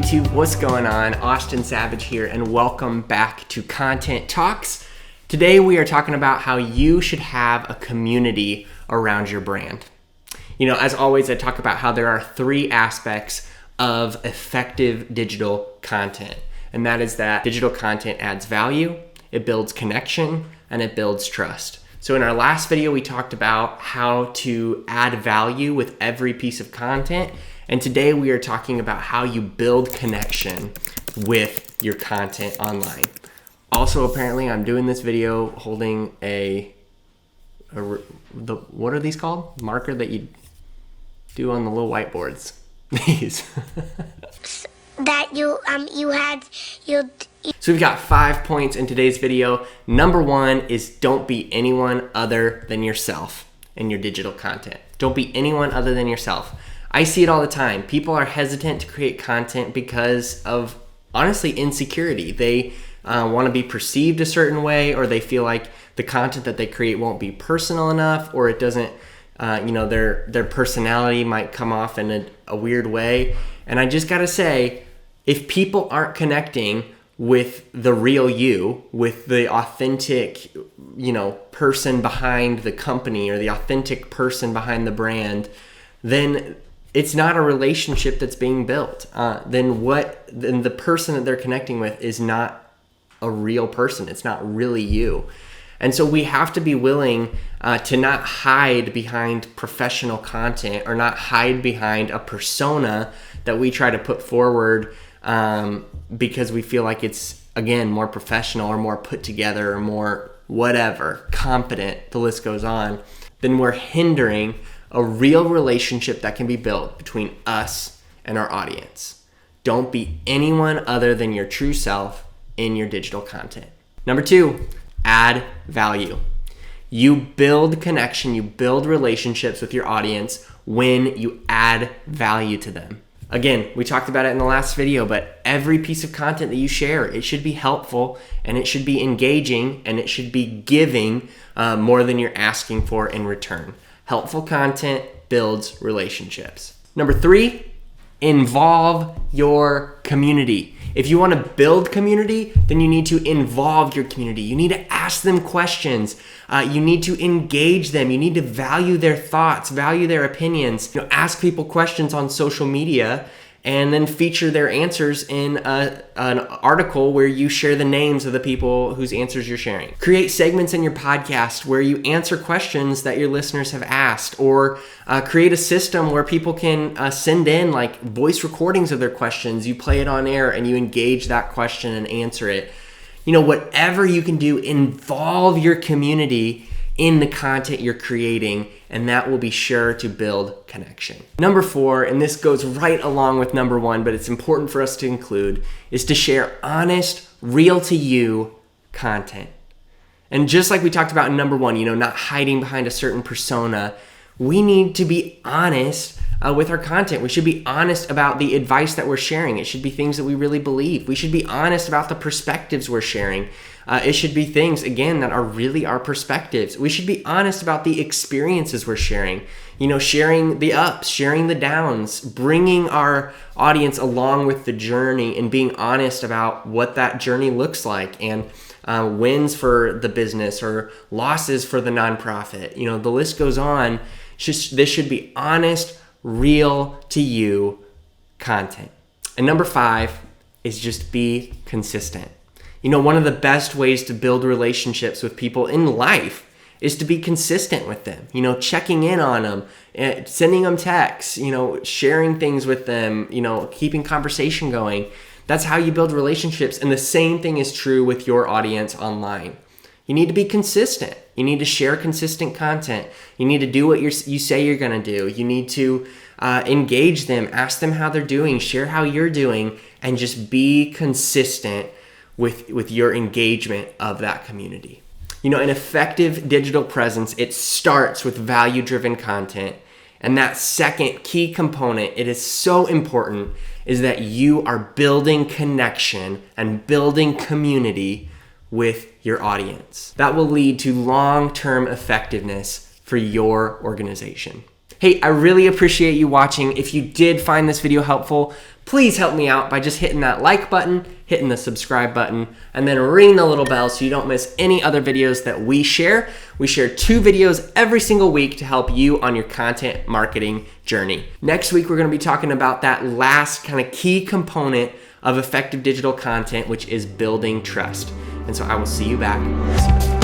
YouTube? What's going on? Austin Savage here, and welcome back to Content Talks. Today we are talking about how you should have a community around your brand. You know, as always, I talk about how there are three aspects of effective digital content, and that is that digital content adds value, it builds connection, and it builds trust. So in our last video, we talked about how to add value with every piece of content. And today we are talking about how you build connection with your content online. Also, apparently I'm doing this video holding what are these called? Marker that you do on the little whiteboards. These. So we've got 5 points in today's video. Number one is don't be anyone other than yourself in your digital content. Don't be anyone other than yourself. I see it all the time. People are hesitant to create content because of, honestly, insecurity. They want to be perceived a certain way, or they feel like the content that they create won't be personal enough, or it doesn't, their personality might come off in a weird way. And I just gotta say, if people aren't connecting with the real you, with the authentic, person behind the company or the authentic person behind the brand, then it's not a relationship that's being built. Then the person that they're connecting with is not a real person. It's not really you. And so we have to be willing to not hide behind professional content or not hide behind a persona that we try to put forward because we feel like it's, again, more professional or more put together or more whatever, competent, the list goes on. Then we're hindering a real relationship that can be built between us and our audience. Don't be anyone other than your true self in your digital content. Number two, add value. You build connection, you build relationships with your audience when you add value to them. Again, we talked about it in the last video, but every piece of content that you share, it should be helpful and it should be engaging and it should be giving more than you're asking for in return. Helpful content builds relationships. Number three, involve your community. If you want to build community, then you need to involve your community. You need to ask them questions. You need to engage them. You need to value their thoughts, value their opinions. Ask people questions on social media and then feature their answers in an article where you share the names of the people whose answers you're sharing. Create segments in your podcast where you answer questions that your listeners have asked, or create a system where people can send in like voice recordings of their questions. You play it on air and you engage that question and answer it. Whatever you can do, involve your community in the content you're creating, and that will be sure to build connection. Number four, and this goes right along with number one, but it's important for us to include, is to share honest, real to you content. And just like we talked about in number one, not hiding behind a certain persona, we need to be honest with our content. We should be honest about the advice that we're sharing. It should be things that we really believe. We should be honest about the perspectives we're sharing. It should be things, again, that are really our perspectives. We should be honest about the experiences we're sharing. Sharing the ups, sharing the downs, bringing our audience along with the journey and being honest about what that journey looks like, and wins for the business or losses for the nonprofit. The list goes on. This should be honest, real to you content. And number five is just be consistent. One of the best ways to build relationships with people in life is to be consistent with them. Checking in on them, sending them texts, sharing things with them, keeping conversation going. That's how you build relationships. And the same thing is true with your audience online. You need to be consistent. You need to share consistent content. You need to do what you say you're going to do. You need to engage them, ask them how they're doing, share how you're doing, and just be consistent with your engagement of that community. An effective digital presence, it starts with value-driven content. And that second key component, it is so important, is that you are building connection and building community with your audience. That will lead to long-term effectiveness for your organization. Hey, I really appreciate you watching. If you did find this video helpful, please help me out by just hitting that like button, hitting the subscribe button, and then ring the little bell so you don't miss any other videos that we share. We share 2 videos every single week to help you on your content marketing journey. Next week, we're gonna be talking about that last kind of key component of effective digital content, which is building trust. And so I will see you back soon.